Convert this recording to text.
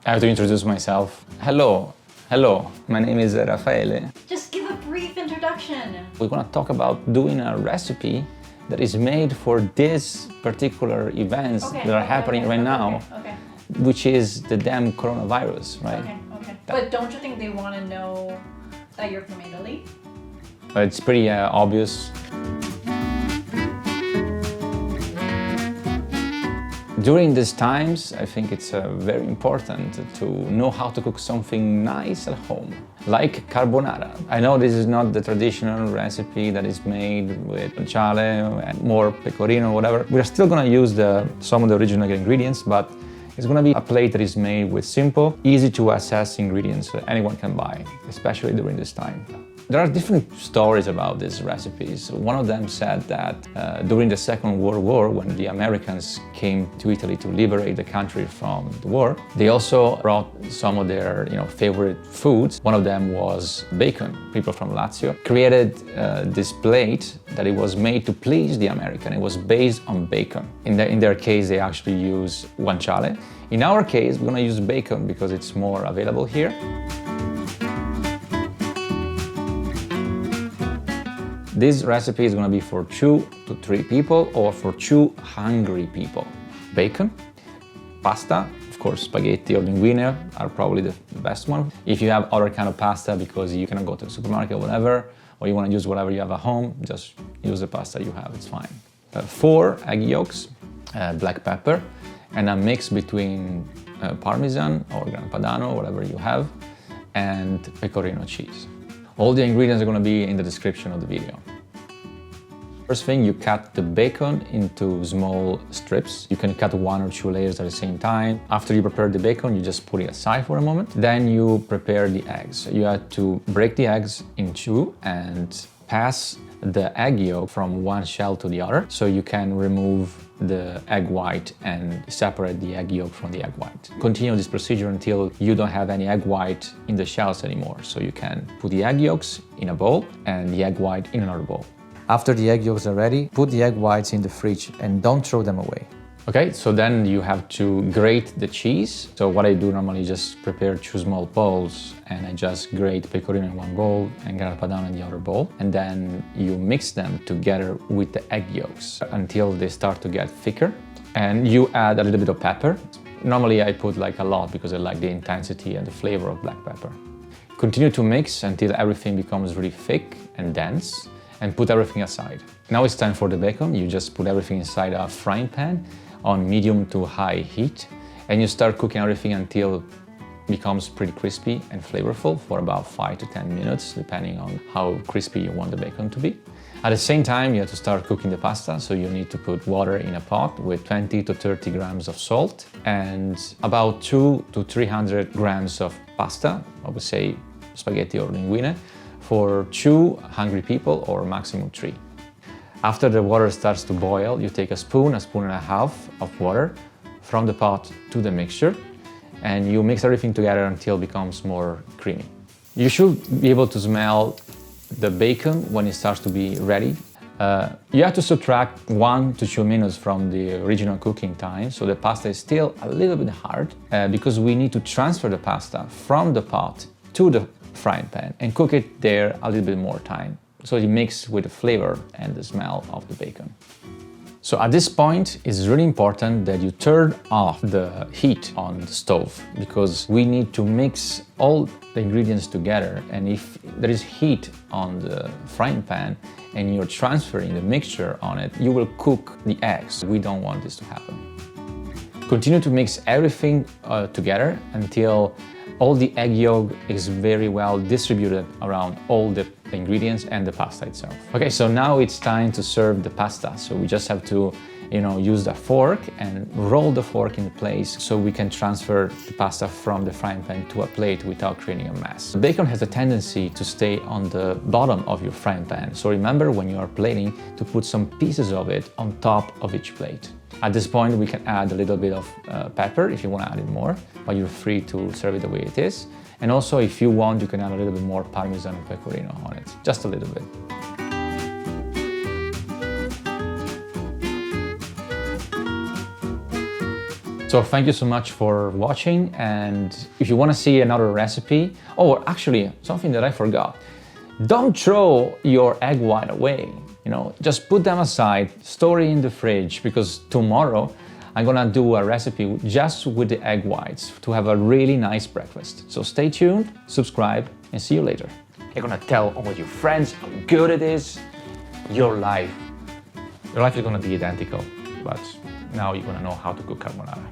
I have to introduce myself. Hello, my name is Raffaele. Just give a brief introduction. We're gonna talk about doing a recipe that is made for this particular events that are happening right now, which is the damn coronavirus, right? Okay. But don't you think they want to know that you're from Italy? It's pretty obvious. During these times, I think it's very important to know how to cook something nice at home, like carbonara. I know this is not the traditional recipe that is made with guanciale and more pecorino, whatever. We're still gonna use some of the original ingredients, but it's gonna be a plate that is made with simple, easy to access ingredients that anyone can buy, especially during this time. There are different stories about these recipes. One of them said that during the Second World War, when the Americans came to Italy to liberate the country from the war, they also brought some of their favorite foods. One of them was bacon. People from Lazio created this plate that it was made to please the American. It was based on bacon. In their case, they actually use guanciale. In our case, we're gonna use bacon because it's more available here. This recipe is gonna be for 2 to 3 people or for 2 hungry people. Bacon, pasta, of course spaghetti or linguine are probably the best one. If you have other kind of pasta because you cannot go to the supermarket or whatever, or you wanna use whatever you have at home, just use the pasta you have, it's fine. 4 egg yolks, black pepper, and a mix between Parmesan or Grana Padano, whatever you have, and Pecorino cheese. All the ingredients are going to be in the description of the video. First thing, you cut the bacon into small strips. You can cut 1 or 2 layers at the same time. After you prepare the bacon, you just put it aside for a moment. Then you prepare the eggs. You have to break the eggs in 2 and pass the egg yolk from one shell to the other, so you can remove the egg white and separate the egg yolk from the egg white. Continue this procedure until you don't have any egg white in the shells anymore. So you can put the egg yolks in a bowl and the egg white in another bowl. After the egg yolks are ready, put the egg whites in the fridge and don't throw them away. Okay, so then you have to grate the cheese. So what I do normally is just prepare 2 small bowls and I just grate pecorino in one bowl and Grana Padano in the other bowl. And then you mix them together with the egg yolks until they start to get thicker. And you add a little bit of pepper. Normally I put like a lot because I like the intensity and the flavor of black pepper. Continue to mix until everything becomes really thick and dense and put everything aside. Now it's time for the bacon. You just put everything inside a frying pan on medium to high heat, and you start cooking everything until it becomes pretty crispy and flavorful for about 5 to 10 minutes, depending on how crispy you want the bacon to be. At the same time, you have to start cooking the pasta, so you need to put water in a pot with 20 to 30 grams of salt and about 200 to 300 grams of pasta, I would say spaghetti or linguine, for 2 hungry people or maximum 3. After the water starts to boil, you take a spoon and a half of water from the pot to the mixture, and you mix everything together until it becomes more creamy. You should be able to smell the bacon when it starts to be ready. You have to subtract 1 to 2 minutes from the original cooking time, so the pasta is still a little bit hard because we need to transfer the pasta from the pot to the frying pan and cook it there a little bit more time, so it mixes with the flavor and the smell of the bacon. So at this point, it's really important that you turn off the heat on the stove because we need to mix all the ingredients together, and if there is heat on the frying pan and you're transferring the mixture on it, you will cook the eggs. We don't want this to happen. Continue to mix everything together until all the egg yolk is very well distributed around all the ingredients and the pasta itself. Okay, so now it's time to serve the pasta. So we just have to, use the fork and roll the fork in place so we can transfer the pasta from the frying pan to a plate without creating a mess. The bacon has a tendency to stay on the bottom of your frying pan. So remember when you are plating to put some pieces of it on top of each plate. At this point, we can add a little bit of pepper if you want to add it more, but you're free to serve it the way it is. And also, if you want, you can add a little bit more Parmesan and Pecorino on it, just a little bit. So thank you so much for watching, and if you want to see another recipe, oh, actually, something that I forgot. Don't throw your egg white away, you know, just put them aside, store it in the fridge, because tomorrow I'm gonna do a recipe just with the egg whites to have a really nice breakfast. So stay tuned, subscribe, and see you later. You're gonna tell all your friends how good it is. Your life is gonna be identical, but now you're gonna know how to cook carbonara.